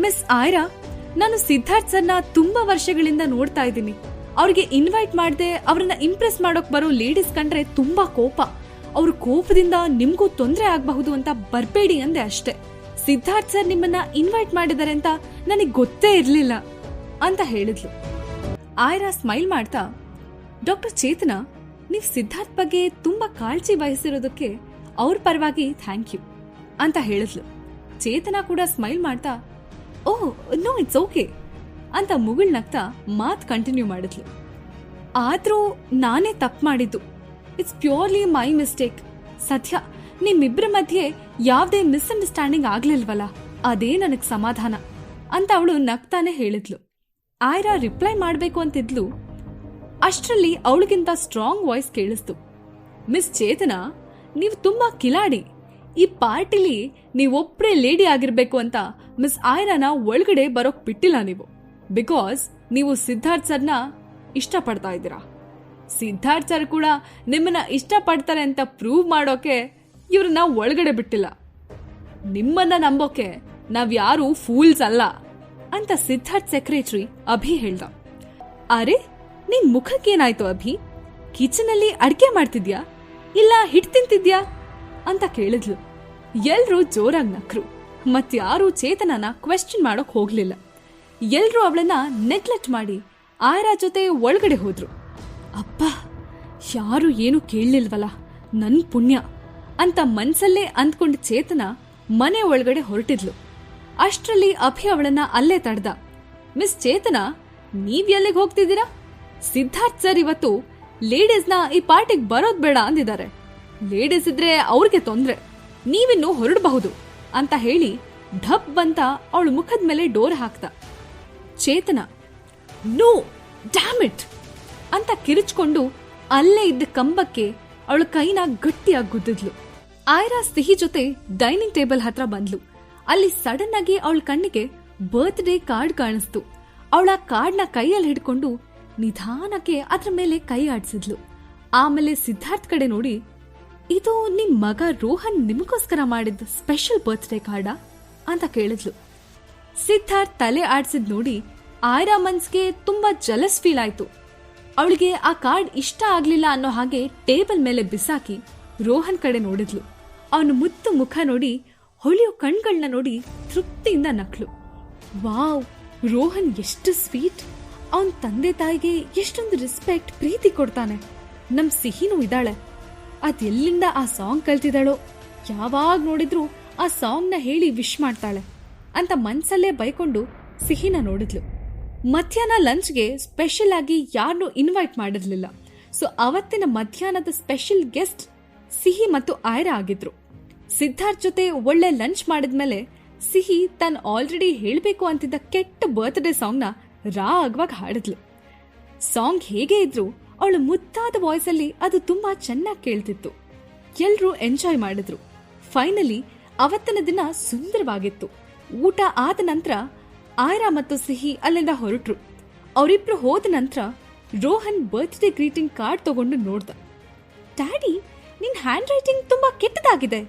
Miss Aira, ನಾನು ಸಿದ್ಧಾರ್ಥ್ ಸರ್ನ ತುಂಬಾ ವರ್ಷಗಳಿಂದ ನೋಡ್ತಾ ಇದ್ದೀನಿ. ಅವ್ರಿಗೆ ಇನ್ವೈಟ್ ಮಾಡದೆ ಅವ್ರನ್ನ ಇಂಪ್ರೆಸ್ ಮಾಡೋಕ್ ಬರೋ ಲೇಡೀಸ್ ಕಂಡ್ರೆ ತುಂಬಾ ಕೋಪ. ಅವ್ರ ಕೋಪದಿಂದ ನಿಮ್ಗೂ ತೊಂದರೆ ಆಗಬಹುದು ಅಂತ ಬರ್ಬೇಡಿ ಅಂದೆ ಅಷ್ಟೇ. ಸಿದ್ಧಾರ್ಥ್ ಸರ್ ನಿಮ್ಮನ್ನ ಇನ್ವೈಟ್ ಮಾಡಿದಾರೆ ಅಂತ ನನಗ್ ಗೊತ್ತೇ ಇರ್ಲಿಲ್ಲ ಅಂತ ಹೇಳಿದ್ಲು. ಆಯ್ರಾ ಸ್ಮೈಲ್ ಮಾಡ್ತಾ, ಡಾಕ್ಟರ್ ಚೇತನಾ, ನೀವ್ ಸಿದ್ಧಾರ್ಥ್ ಬಗ್ಗೆ ತುಂಬಾ ಕಾಳಜಿ ವಹಿಸಿರೋದಕ್ಕೆ ಅವ್ರ ಪರವಾಗಿ ಥ್ಯಾಂಕ್ ಯು ಅಂತ ಹೇಳಿದ್ಲು. ಚೇತನಾ ಕೂಡ ಸ್ಮೈಲ್ ಮಾಡ್ತಾ, ಓಹ್ ನೋ ಇಟ್ಸ್ ಓಕೆ ಅಂತ ಮುಗುಳ್ನಗ್ತಾ ಮಾತ್ ಕಂಟಿನ್ಯೂ ಮಾಡಿದ್ಲು. ಆದ್ರೂ ನಾನೇ ತಪ್ಪು ಮಾಡಿದ್ದು. It's purely my mistake. ಸದ್ಯ ನಿಮ್ಮಿಬ್ರ ಮಧ್ಯೆ ಯಾವ್ದೇ ಮಿಸ್ಅಂಡರ್ಸ್ಟ್ಯಾಂಡಿಂಗ್ ಆಗ್ಲಿಲ್ವಲ್ಲ, ಅದೇ ನನಗ್ ಸಮಾಧಾನ ಅಂತ ಅವಳು ನಗ್ತಾನೆ ಹೇಳಿದ್ಲು. ಆಯ್ರಾ ರಿಪ್ಲೈ ಮಾಡ್ಬೇಕು ಅಂತಿದ್ಲು. ಅಷ್ಟ್ರಲ್ಲಿ ಅವಳಿಗಿಂತ ಸ್ಟ್ರಾಂಗ್ ವಾಯ್ಸ್ ಕೇಳಿಸ್ತು. ಮಿಸ್ ಚೇತನಾ, ನೀವು ತುಂಬಾ ಕಿಲಾಡಿ. ಈ ಪಾರ್ಟಿಲಿ ನೀವೊಬ್ರೇ ಲೇಡಿ ಆಗಿರ್ಬೇಕು ಅಂತ ಮಿಸ್ ಆಯ್ರಾನ ಒಳಗಡೆ ಬರೋಕ್ ಬಿಟ್ಟಿಲ್ಲ ನೀವು. ಬಿಕಾಸ್ ನೀವು ಸಿದ್ಧಾರ್ಥ್ ಸರ್ನ ಇಷ್ಟಪಡ್ತಾ ಇದ್ದೀರಾ. ಸಿದ್ಧಾರ್ಥ್ ಸರ್ ಕೂಡ ನಿಮ್ಮನ್ನ ಇಷ್ಟಪಡ್ತಾರೆ ಅಂತ ಪ್ರೂವ್ ಮಾಡೋಕೆ ಇವ್ರನ್ನ ಒಳಗಡೆ ಬಿಟ್ಟಿಲ್ಲ. ನಿಮ್ಮನ್ನ ನಂಬೋಕೆ ನಾವ್ಯಾರು ಫೂಲ್ಸ್ ಅಲ್ಲ ಅಂತ ಸಿದ್ಧಾರ್ಥ್ ಸೆಕ್ರೆಟರಿ ಅಭಿ ಹೇಳ್ದ. ಅರೆ, ನಿನ್ ಮುಖಕ್ಕೇನಾಯ್ತು ಅಭಿ? ಕಿಚನ್ ಅಲ್ಲಿ ಅಡ್ಗೆ ಮಾಡ್ತಿದ್ಯಾ ಇಲ್ಲ ಹಿಟ್ ತಿಂತಿದ್ಯಾ ಅಂತ ಕೇಳಿದ್ಲು. ಎಲ್ರೂ ಜೋರಾಗಿ ನಕ್ರು. ಮತ್ಯಾರೂ ಚೇತನನ ಕ್ವೆಶ್ಚನ್ ಮಾಡೋಕ್ ಹೋಗ್ಲಿಲ್ಲ. ಎಲ್ರೂ ಅವಳನ್ನ ನೆಗ್ಲೆಕ್ಟ್ ಮಾಡಿ ಆಯ್ರಾ ಜೊತೆ ಒಳಗಡೆ ಹೋದ್ರು. ಅಪ್ಪ, ಯಾರು ಏನು ಕೇಳಲಿಲ್ವಲ್ಲ, ನನ್ ಪುಣ್ಯ ಅಂತ ಮನ್ಸಲ್ಲೇ ಅಂದ್ಕೊಂಡ ಚೇತನ ಮನೆ ಒಳಗಡೆ ಹೊರಟಿದ್ಲು. ಅಷ್ಟ್ರಲ್ಲಿ ಅಭಿ ಅವಳನ್ನ ಅಲ್ಲೇ ತಡ್ದ. ಮಿಸ್ ಚೇತನಾ, ನೀವ್ ಎಲ್ಲಿಗೆ ಹೋಗ್ತಿದ್ದೀರಾ? ಸಿದ್ಧಾರ್ಥ್ ಸರ್ ಇವತ್ತು ಲೇಡೀಸ್ನ ಈ ಪಾರ್ಟಿಗೆ ಬರೋದ್ ಬೇಡ ಅಂದಿದ್ದಾರೆ. ಲೇಡೀಸ್ ಇದ್ರೆ ಅವ್ರಿಗೆ ತೊಂದ್ರೆ, ನೀವಿನ್ನು ಹೊರಡಬಹುದು ಅಂತ ಹೇಳಿ ಢಬ್ ಅಂತ ಅವಳು ಮುಖದ ಮೇಲೆ ಡೋರ್ ಹಾಕ್ತ. ಚೇತನ, ನೋ ಡ್ಯಾಮ್ ಇಟ್ ಅಂತ ಕಿರಿಚ್ಕೊಂಡು ಅಲ್ಲೇ ಇದ್ದ ಕಂಬಕ್ಕೆ ಅವಳ ಕೈನ ಗಟ್ಟಿಯಾಗಿ ಗುದ್ದಿದ್ಲು. ಆಯ್ರಾ ಸಿಹಿ ಜೊತೆ ಡೈನಿಂಗ್ ಟೇಬಲ್ ಹತ್ರ ಬಂದ್ಲು. ಅಲ್ಲಿ ಸಡನ್ ಆಗಿ ಅವಳ ಕಣ್ಣಿಗೆ ಬರ್ತ್ಡೇ ಕಾರ್ಡ್ ಕಾಣಿಸ್ತು. ಅವಳ ಕಾರ್ಡ್ನ ಕೈಯಲ್ಲಿ ಹಿಡ್ಕೊಂಡು ನಿಧಾನಕ್ಕೆ ಅದ್ರ ಮೇಲೆ ಕೈ ಆಡ್ಸಿದ್ಲು. ಆಮೇಲೆ ಸಿದ್ಧಾರ್ಥ್ ಕಡೆ ನೋಡಿ, ಇದು ನಿಮ್ ಮಗ ರೋಹನ್ ನಿಮಗೋಸ್ಕರ ಮಾಡಿದ್ದ ಸ್ಪೆಷಲ್ ಬರ್ತ್ಡೇ ಕಾರ್ಡಾ ಅಂತ ಕೇಳಿದ್ಲು. ಸಿದ್ಧಾರ್ಥ್ ತಲೆ ಆಡ್ಸಿದ್ ನೋಡಿ ಆಯ್ರಾ ಮನ್ಸ್ಗೆ ತುಂಬಾ ಜಲಸ್ ಫೀಲ್ ಆಯ್ತು. ಅವಳಿಗೆ ಆ ಕಾರ್ಡ್ ಇಷ್ಟ ಆಗ್ಲಿಲ್ಲ ಅನ್ನೋ ಹಾಗೆ ಟೇಬಲ್ ಮೇಲೆ ಬಿಸಾಕಿ ರೋಹನ್ ಕಡೆ ನೋಡಿದ್ಲು. ಅವನು ಮುತ್ತು ಮುಖ ನೋಡಿ, ಹೊಳೆಯೋ ಕಣ್ಗಳನ್ನ ನೋಡಿ ತೃಪ್ತಿಯಿಂದ ನಕ್ಳು. ವಾವ್, ರೋಹನ್ ಎಷ್ಟು ಸ್ವೀಟ್. ಅವನ್ ತಂದೆ ತಾಯಿಗೆ ಎಷ್ಟೊಂದು ರೆಸ್ಪೆಕ್ಟ್ ಪ್ರೀತಿ ಕೊಡ್ತಾನೆ. ನಮ್ ಸಿಹಿನೂ ಇದ್ದಾಳೆ. ಅದೆಲ್ಲಿಂದ ಆ ಸಾಂಗ್ ಕಲ್ತಿದ್ದಾಳೋ, ಯಾವಾಗ ನೋಡಿದ್ರು ಆ ಸಾಂಗ್ ನ ಹೇಳಿ ವಿಶ್ ಮಾಡ್ತಾಳೆ ಅಂತ ಮನ್ಸಲ್ಲೇ ಬೈಕೊಂಡು ಸಿಹಿನ ನೋಡಿದ್ಲು. ಮಧ್ಯಾಹ್ನ ಲಂಚ್ಗೆ ಸ್ಪೆಷಲ್ ಆಗಿ ಯಾರನ್ನೂ ಇನ್ವೈಟ್ ಮಾಡಿರ್ಲಿಲ್ಲ. ಸೊ ಅವತ್ತಿನ ಮಧ್ಯಾಹ್ನದ ಸ್ಪೆಷಲ್ ಗೆಸ್ಟ್ ಸಿಹಿ ಮತ್ತು ಆಯ್ರಾ ಆಗಿದ್ರು. ಸಿದ್ಧಾರ್ಥ್ ಜೊತೆ ಒಳ್ಳೆ ಲಂಚ್ ಮಾಡಿದ್ಮೇಲೆ ಸಿಹಿ ತಾನು ಆಲ್ರೆಡಿ ಹೇಳ್ಬೇಕು ಅಂತಿದ್ದ ಕೆಟ್ಟ ಬರ್ತ್ಡೇ ಸಾಂಗ್ ನ ರಾಗವಾಗಿ ಹಾಡಿದ್ಲು. ಸಾಂಗ್ ಹೇಗೆ ಇದ್ರು ಅವಳು ಮುದ್ದಾದ ವಾಯ್ಸ್ ಅಲ್ಲಿ ಅದು ತುಂಬಾ ಚೆನ್ನಾಗಿ ಕೇಳ್ತಿತ್ತು. ಎಲ್ರೂ ಎಂಜಾಯ್ ಮಾಡಿದ್ರು. ಫೈನಲಿ ಅವತ್ತಿನ ದಿನ ಸುಂದರವಾಗಿತ್ತು. ಊಟ ಆದ ನಂತರ ಆಯ್ರಾ ಮತ್ತು ಸಿಹಿ ಅಲ್ಲಿಂದ ಹೊರಟ್ರು. ಅವರಿಬ್ರು ಹೋದ ನಂತರ ರೋಹನ್ ಬರ್ತ್ಡೇ ಗ್ರೀಟಿಂಗ್ ಕಾರ್ಡ್ ತಗೊಂಡು ನೋಡ್ದ. ಡ್ಯಾಡಿ, ನಿನ್ ಹ್ಯಾಂಡ್ ರೈಟಿಂಗ್ ತುಂಬಾ ಕೆಟ್ಟದಾಗಿದೆ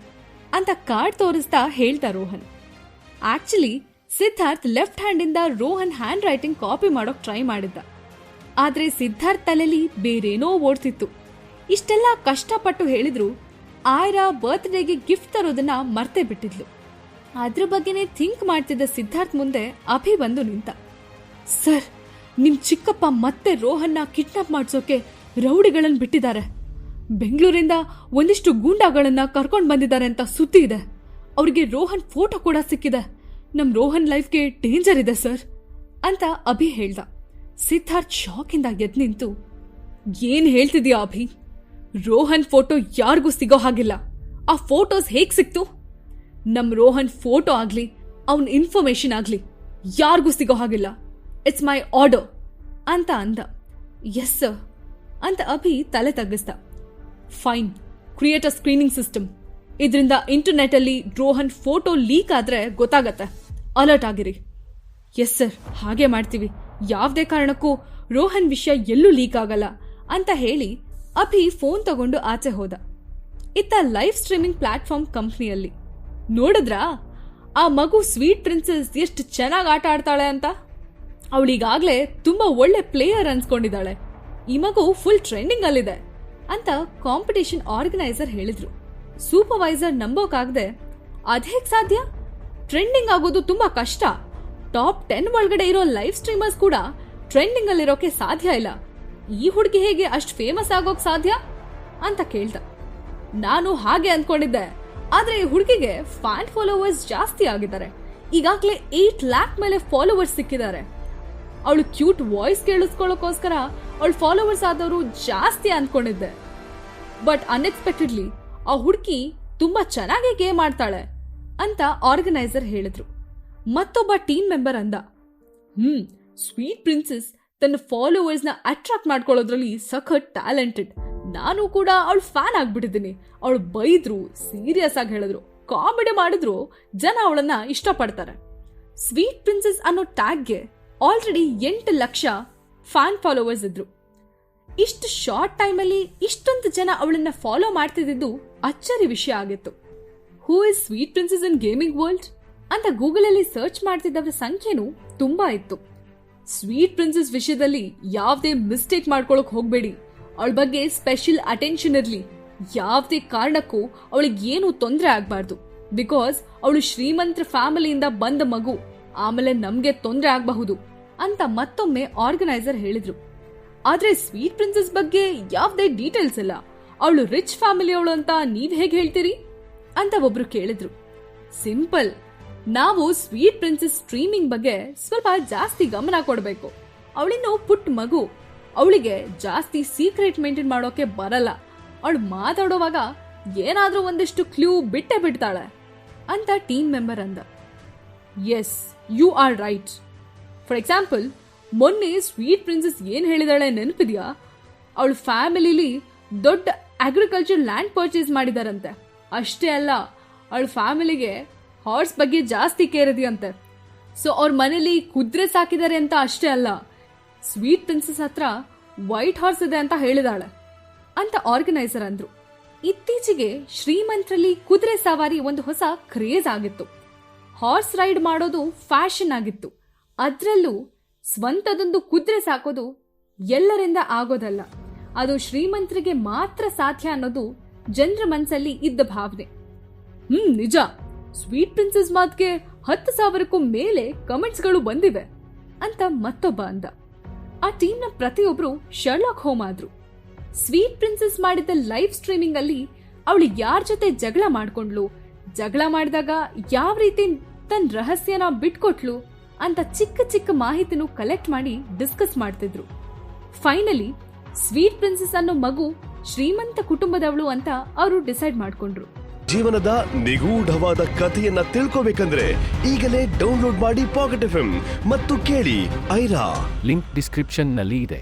ಅಂತ ಕಾರ್ಡ್ ತೋರಿಸ್ತಾ ಹೇಳ್ದ Rohan. Actually Siddharth left hand ಇಂದ ರೋಹನ್ ಹ್ಯಾಂಡ್ ರೈಟಿಂಗ್ ಕಾಪಿ ಮಾಡೋಕ್ ಟ್ರೈ ಮಾಡಿದ್ದ. ಆದ್ರೆ ಸಿದ್ಧಾರ್ಥ್ ತಲೆಲಿ ಬೇರೇನೋ ಓಡ್ತಿತ್ತು. ಇಷ್ಟೆಲ್ಲ ಕಷ್ಟಪಟ್ಟು ಹೇಳಿದ್ರು ಆಯ್ರಾ ಬರ್ತ್ಡೇಗೆ ಗಿಫ್ಟ್ ತರೋದನ್ನ ಮರ್ತೇ ಬಿಟ್ಟಿದ್ಲು. ಅದ್ರ ಬಗ್ಗೆನೇ ಥಿಂಕ್ ಮಾಡ್ತಿದ್ದ ಸಿದ್ಧಾರ್ಥ್ ಮುಂದೆ ಅಭಿ ಬಂದು ನಿಂತ. ಸರ್, ನಿಮ್ ಚಿಕ್ಕಪ್ಪ ಮತ್ತೆ ರೋಹನ್ನ ಕಿಡ್ನಾಪ್ ಮಾಡ್ಸೋಕೆ ರೌಡಿಗಳನ್ನ ಬಿಟ್ಟಿದ್ದಾರೆ. ಬೆಂಗಳೂರಿಂದ ಒಂದಿಷ್ಟು ಗೂಂಡಾಗಳನ್ನ ಕರ್ಕೊಂಡ್ ಬಂದಿದ್ದಾರೆ ಅಂತ ಸುದ್ದಿ ಇದೆ. ಅವ್ರಿಗೆ ರೋಹನ್ ಫೋಟೋ ಕೂಡ ಸಿಕ್ಕಿದೆ. ನಮ್ ರೋಹನ್ ಲೈಫ್ಗೆ ಡೇಂಜರ್ ಇದೆ ಸರ್ ಅಂತ ಅಭಿ ಹೇಳ್ದ. ಸಿದ್ಧಾರ್ಥ್ ಶಾಕ್ ಇಂದ ಎದ್ ನಿಂತು, ಏನ್ ಹೇಳ್ತಿದ್ಯಾ ಅಭಿ? ರೋಹನ್ ಫೋಟೋ ಯಾರಿಗೂ ಸಿಗೋ ಹಾಗಿಲ್ಲ. ಆ ಫೋಟೋಸ್ ಹೇಗ್ ಸಿಕ್ತು? ನಮ್ ರೋಹನ್ ಫೋಟೋ ಆಗ್ಲಿ, ಅವನ್ ಇನ್ಫಾರ್ಮೇಶನ್ ಆಗ್ಲಿ ಯಾರಿಗೂ ಸಿಗೋ ಹಾಗಿಲ್ಲ. ಇಟ್ಸ್ ಮೈ ಆರ್ಡರ್ ಅಂತ ಅಂದ. ಎಸ್ ಸರ್ ಅಂತ ಅಭಿ ತಲೆ ತಗ್ಗಿಸ್ದ. Fine, create a screening system. ಇದರಿಂದ ಇಂಟರ್ನೆಟ್ ಅಲ್ಲಿ ರೋಹನ್ ಫೋಟೋ ಲೀಕ್ ಆದ್ರೆ ಗೊತ್ತಾಗತ್ತೆ. ಅಲರ್ಟ್ ಆಗಿರಿ. ಎಸ್ ಸರ್, ಹಾಗೆ ಮಾಡ್ತೀವಿ. ಯಾವ್ದೇ ಕಾರಣಕ್ಕೂ ರೋಹನ್ ವಿಷಯ ಎಲ್ಲೂ ಲೀಕ್ ಆಗಲ್ಲ ಅಂತ ಹೇಳಿ ಅಭಿ ಫೋನ್ ತಗೊಂಡು ಆಚೆ ಹೋದ. ಇತ್ತ ಲೈವ್ ಸ್ಟ್ರೀಮಿಂಗ್ ಪ್ಲಾಟ್ಫಾರ್ಮ್ ಕಂಪ್ನಿಯಲ್ಲಿ ನೋಡಿದ್ರಾ, ಆ ಮಗು ಸ್ವೀಟ್ ಪ್ರಿನ್ಸೆಸ್ ಎಷ್ಟು ಚೆನ್ನಾಗಿ ಆಟ ಆಡ್ತಾಳೆ ಅಂತ. ಅವಳೀಗಾಗ್ಲೇ ತುಂಬಾ ಒಳ್ಳೆ ಪ್ಲೇಯರ್ ಅನ್ಸ್ಕೊಂಡಿದ್ದಾಳೆ. ಈ ಮಗು ಫುಲ್ ಟ್ರೆಂಡಿಂಗ್ ಅಲ್ಲಿದೆ ಅಂತ ಕಾಂಪಿಟೇಷನ್ ಆರ್ಗನೈಸರ್ ಹೇಳಿದ್ರು. ಸೂಪರ್ವೈಸರ್ ನಂಬೋಕಾಗದೆ, ಅದೇಗ್ ಸಾಧ್ಯ? ಟ್ರೆಂಡಿಂಗ್ ಆಗೋದು ತುಂಬಾ ಕಷ್ಟ. ಟಾಪ್ 10 ಒಳಗಡೆ ಇರೋ ಲೈವ್ ಸ್ಟ್ರೀಮರ್ಸ್ ಕೂಡ ಟ್ರೆಂಡಿಂಗ್ ಅಲ್ಲಿರೋಕೆ ಸಾಧ್ಯ ಇಲ್ಲ. ಈ ಹುಡುಗಿ ಹೇಗೆ ಅಷ್ಟು ಫೇಮಸ್ ಆಗೋಕ್ ಸಾಧ್ಯ ಅಂತ ಕೇಳ್ದ. ನಾನು ಹಾಗೆ ಅಂದ್ಕೊಂಡಿದ್ದೆ, ಆದ್ರೆ ಈ ಹುಡುಗಿಗೆ ಫ್ಯಾನ್ ಫಾಲೋವರ್ಸ್ ಜಾಸ್ತಿ ಆಗಿದ್ದಾರೆ. ಈಗಾಗಲೇ 8 ಲ್ಯಾಕ್ ಮೇಲೆ ಫಾಲೋವರ್ಸ್ ಸಿಕ್ಕಿದ್ದಾರೆ. ಅವಳು ಕ್ಯೂಟ್ ವಾಯ್ಸ್ ಕೇಳಿಸ್ಕೊಳ್ಳೋಕೋಸ್ಕರ ಅವಳ ಫಾಲೋವರ್ಸ್ ಆದವರು ಜಾಸ್ತಿ ಅಂದ್ಕೊಂಡಿದ್ದೆ. ಬಟ್ ಅನ್ಎಕ್ಸ್ಪೆಕ್ಟೆಡ್ಲಿ ಆ ಹುಡುಗಿ ತುಂಬಾ ಚೆನ್ನಾಗಿ ಗೇಮ್ ಆಡ್ತಾಳೆ ಅಂತ ಆರ್ಗನೈಸರ್ ಹೇಳಿದ್ರು. ಮತ್ತೊಬ್ಬ ಟೀಮ್ ಮೆಂಬರ್ ಅಂದ, ಸ್ವೀಟ್ ಪ್ರಿನ್ಸೆಸ್ ತನ್ನ ಫಾಲೋವರ್ಸ್ ನ ಅಟ್ರಾಕ್ಟ್ ಮಾಡ್ಕೊಳ್ಳೋದ್ರಲ್ಲಿ ಸಖತ್ ಟ್ಯಾಲೆಂಟೆಡ್. ನಾನು ಕೂಡ ಅವಳು ಫ್ಯಾನ್ ಆಗ್ಬಿಟ್ಟಿದ್ದೀನಿ. ಅವಳು ಬೈದ್ರು, ಸೀರಿಯಸ್ ಆಗಿ ಹೇಳಿದ್ರು, ಕಾಮಿಡಿ ಮಾಡಿದ್ರು, ಜನ ಅವಳನ್ನ ಇಷ್ಟಪಡ್ತಾರೆ. ಸ್ವೀಟ್ ಪ್ರಿನ್ಸೆಸ್ ಅನ್ನೋ ಟ್ಯಾಗ್ಗೆ ಆಲ್ರೆಡಿ 8 ಲಕ್ಷ ಫ್ಯಾನ್ ಫಾಲೋವರ್ಸ್ ಇದ್ರು. ಇಷ್ಟು ಶಾರ್ಟ್ ಟೈಮಲ್ಲಿ ಇಷ್ಟೊಂದು ಜನ ಅವಳನ್ನ ಫಾಲೋ ಮಾಡ್ತಿದ್ದು ಅಚ್ಚರಿ ವಿಷಯ ಆಗಿತ್ತು. Who is sweet princess in gaming world ಅಂತ ಗೂಗಲ್ ಅಲ್ಲಿ ಸರ್ಚ್ ಮಾಡ್ತಿದ್ದವರ ಸಂಖ್ಯೆನೂ ತುಂಬಾ ಇತ್ತು. ಸ್ವೀಟ್ ಪ್ರಿನ್ಸೆಸ್ ವಿಷಯದಲ್ಲಿ ಯಾವ್ದೇ ಮಿಸ್ಟೇಕ್ ಮಾಡ್ಕೊಳಕ್ ಹೋಗ್ಬೇಡಿ. ಅವಳ ಬಗ್ಗೆ ಸ್ಪೆಷಲ್ ಅಟೆನ್ಷನ್ ಇರ್ಲಿ. ಯಾವ್ದೇ ಕಾರಣಕ್ಕೂ ಅವಳಿಗೆ ಏನು ತೊಂದರೆ ಆಗ್ಬಾರ್ದು. ಬಿಕಾಸ್ ಅವಳು ಶ್ರೀಮಂತರ ಫ್ಯಾಮಿಲಿಯಿಂದ ಬಂದ ಮಗು, ಆಮೇಲೆ ನಮ್ಗೆ ತೊಂದರೆ ಆಗಬಹುದು ಅಂತ ಮತ್ತೊಮ್ಮೆ ಆರ್ಗನೈಸರ್ ಹೇಳಿದ್ರು. ಆದ್ರೆ ಸ್ವೀಟ್ ಪ್ರಿನ್ಸೆಸ್ ಬಗ್ಗೆ ಯಾವ್ದೇ ಡೀಟೇಲ್ಸ್ ಇಲ್ಲ. ಅವಳು ರಿಚ್ ಫ್ಯಾಮಿಲಿಯವಳು ಅಂತ ನೀವ್ ಹೇಗೆ ಹೇಳ್ತೀರಿ ಅಂತ ಒಬ್ರು ಕೇಳಿದ್ರು. ಸಿಂಪಲ್, ನಾವು ಸ್ವೀಟ್ ಪ್ರಿನ್ಸೆಸ್ ಸ್ಟ್ರೀಮಿಂಗ್ ಬಗ್ಗೆ ಸ್ವಲ್ಪ ಜಾಸ್ತಿ ಗಮನ ಕೊಡಬೇಕು. ಅವಳಿನ್ನು ಪುಟ್ಟ ಮಗು, ಅವಳಿಗೆ ಜಾಸ್ತಿ ಸೀಕ್ರೆಟ್ ಮೇಂಟೈನ್ ಮಾಡೋಕೆ ಬರಲ್ಲ. ಅವಳು ಮಾತಾಡೋವಾಗ ಏನಾದ್ರೂ ಒಂದಿಷ್ಟು ಕ್ಲೂ ಬಿಟ್ಟೆ ಬಿಡ್ತಾಳೆ ಅಂತ ಟೀಮ್ ಮೆಂಬರ್ ಅಂದ. Yes, you are right. For example, ಮೊನ್ನೆ ಸ್ವೀಟ್ ಪ್ರಿನ್ಸೆಸ್ ಏನ್ ಹೇಳಿದಾಳೆ ನೆನಪಿದ್ಯಾ? ಅವಳು ಫ್ಯಾಮಿಲಿಲಿ ದೊಡ್ಡ ಅಗ್ರಿಕಲ್ಚರ್ ಲ್ಯಾಂಡ್ ಪರ್ಚೇಸ್ ಮಾಡಿದಾರಂತೆ. ಅಷ್ಟೇ ಅಲ್ಲ, ಅವಳ ಫ್ಯಾಮಿಲಿಗೆ ಹಾರ್ಸ್ ಬಗ್ಗೆ ಜಾಸ್ತಿ ಕೇರ್ ಇದೆಯಂತೆ. ಸೊ ಅವ್ರ ಮನೇಲಿ ಕುದುರೆ ಸಾಕಿದ್ದಾರೆ ಅಂತ ಅಷ್ಟೇ ಅಲ್ಲ, ಸ್ವೀಟ್ ಪ್ರಿನ್ಸೆಸ್ ಹತ್ರ ವೈಟ್ ಹಾರ್ಸ್ ಇದೆ ಅಂತ ಹೇಳಿದಾಳೆ ಅಂತ ಆರ್ಗನೈಸರ್ ಅಂದ್ರು. ಇತ್ತೀಚೆಗೆ ಶ್ರೀಮಂತರಲ್ಲಿ ಕುದುರೆ ಸವಾರಿ ಒಂದು ಹೊಸ ಕ್ರೇಜ್ ಆಗಿತ್ತು. ಹಾರ್ಸ್ ರೈಡ್ ಮಾಡೋದು ಫ್ಯಾಷನ್ ಆಗಿತ್ತು. ಅದ್ರಲ್ಲೂ ಸ್ವಂತದೊಂದು ಕುದುರೆ ಸಾಕೋದು ಎಲ್ಲರಿಂದ ಆಗೋದಲ್ಲ, ಅದು ಶ್ರೀಮಂತರಿಗೆ ಮಾತ್ರ ಸಾಧ್ಯ ಅನ್ನೋದು ಜನರ ಮನಸ್ಸಲ್ಲಿ ಇದ್ದ ಭಾವನೆ. ನಿಜ, ಸ್ವೀಟ್ ಪ್ರಿನ್ಸೆಸ್ ಮಾತ್ಗೆ 10,000ಕ್ಕೂ ಮೇಲೆ ಕಮೆಂಟ್ಸ್ಗಳು ಬಂದಿವೆ ಅಂತ ಮತ್ತೊಬ್ಬ ಅಂದ. ಆ ಟೀಮ್ನ ಪ್ರತಿಯೊಬ್ರು ಶರ್ಲಾಕ್ ಹೋಮ್ ಆದ್ರು. ಸ್ವೀಟ್ ಪ್ರಿನ್ಸೆಸ್ ಮಾಡಿದ ಲೈವ್ ಸ್ಟ್ರೀಮಿಂಗ್ ಅಲ್ಲಿ ಅವಳು ಯಾರ ಜೊತೆ ಜಗಳ ಮಾಡ್ಕೊಂಡ್ಲು, ಜಗಳ ಮಾಡಿದಾಗ ಯಾವ ರೀತಿ ತನ್ನ ರಹಸ್ಯನ ಬಿಟ್ಕೊಟ್ಲು ಅಂತ ಚಿಕ್ಕ ಚಿಕ್ಕ ಮಾಹಿತಿನೂ ಕಲೆಕ್ಟ್ ಮಾಡಿ ಡಿಸ್ಕಸ್ ಮಾಡ್ತಿದ್ರು. ಫೈನಲಿ ಸ್ವೀಟ್ ಪ್ರಿನ್ಸೆಸ್ ಅನ್ನೋ ಮಗು ಶ್ರೀಮಂತ ಕುಟುಂಬದವಳು ಅಂತ ಅವರು ಡಿಸೈಡ್ ಮಾಡ್ಕೊಂಡ್ರು. ಜೀವನದ ನಿಗೂಢವಾದ ಕಥೆಯನ್ನ ತಿಳ್ಕೋಬೇಕಂದ್ರೆ ಈಗಲೇ ಡೌನ್ಲೋಡ್ ಮಾಡಿ ಪಾಕೆಟ್ FM ಮತ್ತು ಕೇಳಿ ಐರಾ. ಲಿಂಕ್ ಡಿಸ್ಕ್ರಿಪ್ಷನ್ ನಲ್ಲಿ ಇದೆ.